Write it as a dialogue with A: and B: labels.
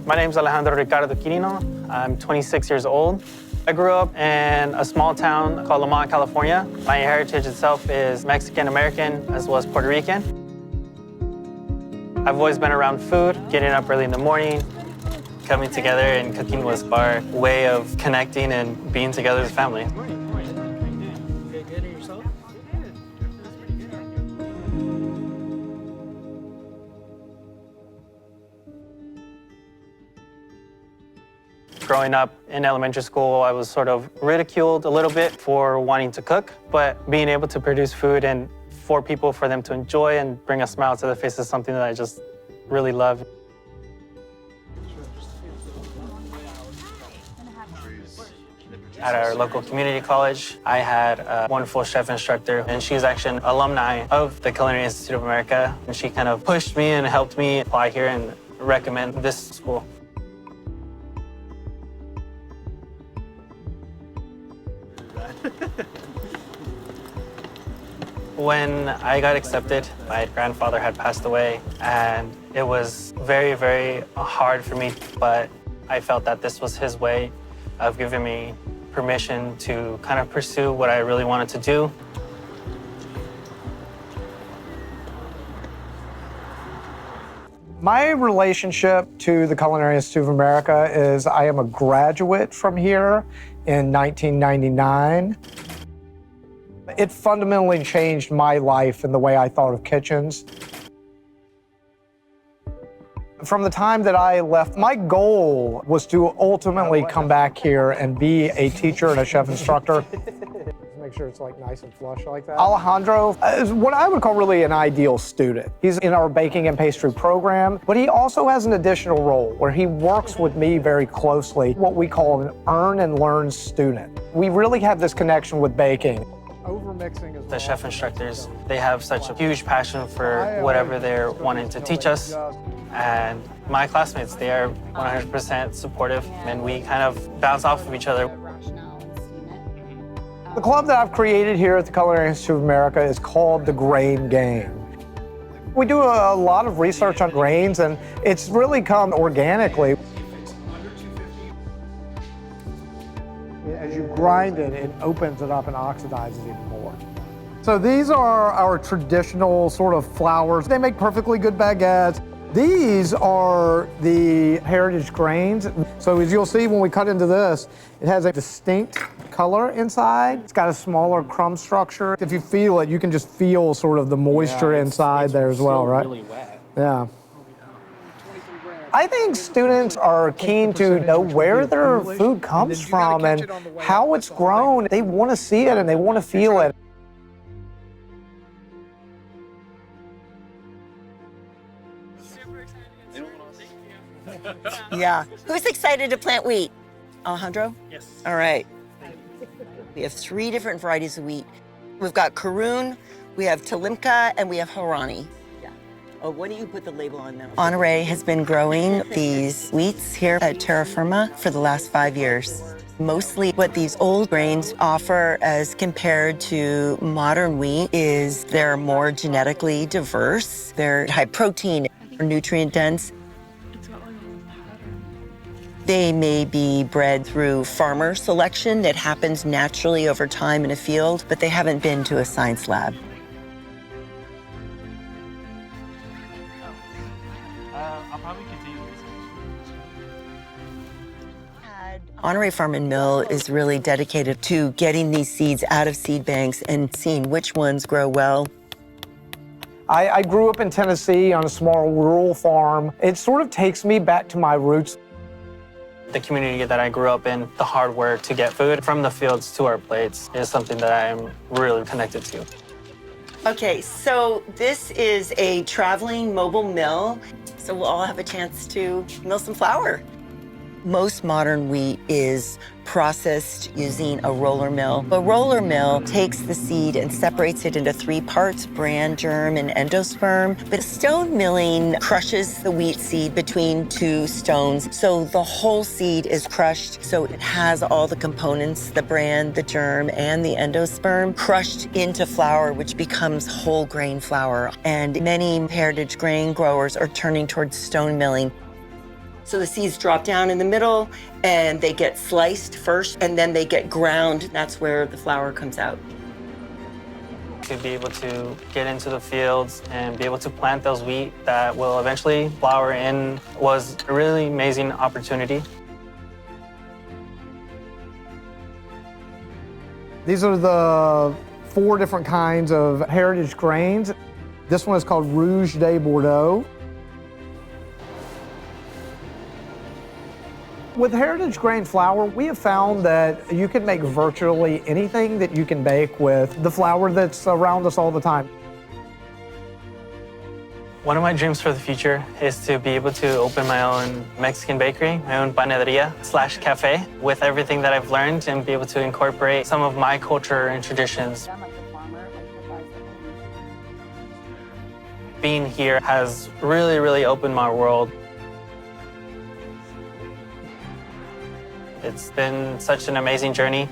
A: My name's Alejandro Ricardo Quirino. I'm 26 years old. I grew up in a small town called Lamont, California. My heritage itself is Mexican-American as well as Puerto Rican. I've always been around food, getting up early in the morning. Coming together and cooking was our way of connecting and being together as a family. Growing up in elementary school, I was sort of ridiculed a little bit for wanting to cook, but being able to produce food and for people, for them to enjoy and bring a smile to their face is something that I just really love. At our local community college, I had a wonderful chef instructor, and she's actually an alumni of the Culinary Institute of America, and she kind of pushed me and helped me apply here and recommend this school. When I got accepted, my grandfather had passed away, and it was very, very hard for me, but I felt that this was his way of giving me permission to kind of pursue what I really wanted to do.
B: My relationship to the Culinary Institute of America is I am a graduate from here in 1999. It fundamentally changed my life and the way I thought of kitchens. From the time that I left, my goal was to ultimately come back here and be a teacher and a chef instructor. Make sure it's like nice and flush like that. Alejandro is what I would call really an ideal student. He's in our baking and pastry program, but he also has an additional role where he works with me very closely, what we call an earn and learn student. We really have this connection with baking. Overmixing as well.
A: The chef instructors, they have such a huge passion for whatever they're wanting to teach us. And my classmates, they are 100% supportive, and we kind of bounce off of each other.
B: The club that I've created here at the Culinary Institute of America is called the Grain Game. We do a lot of research on grains, and it's really come organically. As you grind it, it opens it up and oxidizes even more. So these are our traditional sort of flours. They make perfectly good baguettes. These are the heritage grains. So as you'll see when we cut into this, it has a distinct color inside. It's got a smaller crumb structure. If you feel it, you can just feel sort of the moisture inside there as well, right? Really wet. Yeah. I think students are keen to know where their food comes from and how it's grown. They want to see it and they want to feel it.
C: Yeah. Who's excited to plant wheat? Alejandro?
A: Yes.
C: All right. We have 3 different varieties of wheat. We've got Karun, we have Talimka, and we have Harani. Yeah. Oh, why don't you put the label on now? Honoré has been growing these wheats here at Terra Firma for the last 5 years. Mostly what these old grains offer as compared to modern wheat is they're more genetically diverse. They're high protein, nutrient dense. They may be bred through farmer selection that happens naturally over time in a field, but they haven't been to a science lab.
A: I'll probably continue research.
C: Honoré Farm and Mill is really dedicated to getting these seeds out of seed banks and seeing which ones grow well.
B: I grew up in Tennessee on a small rural farm. It sort of takes me back to my roots.
A: The community that I grew up in, the hard work to get food from the fields to our plates is something that I am really connected to.
C: Okay, so this is a traveling mobile mill, so we'll all have a chance to mill some flour. Most modern wheat is processed using a roller mill. A roller mill takes the seed and separates it into 3 parts, bran, germ, and endosperm. But stone milling crushes the wheat seed between 2 stones. So the whole seed is crushed. So it has all the components, the bran, the germ, and the endosperm, crushed into flour, which becomes whole grain flour. And many heritage grain growers are turning towards stone milling. So the seeds drop down in the middle and they get sliced first and then they get ground. That's where the flour comes out.
A: To be able to get into the fields and be able to plant those wheat that will eventually flour in was a really amazing opportunity.
B: These are the 4 different kinds of heritage grains. This one is called Rouge de Bordeaux. With heritage grain flour, we have found that you can make virtually anything that you can bake with the flour that's around us all the time.
A: One of my dreams for the future is to be able to open my own Mexican bakery, my own panaderia/cafe, with everything that I've learned and be able to incorporate some of my culture and traditions. Being here has really opened my world. It's been such an amazing journey.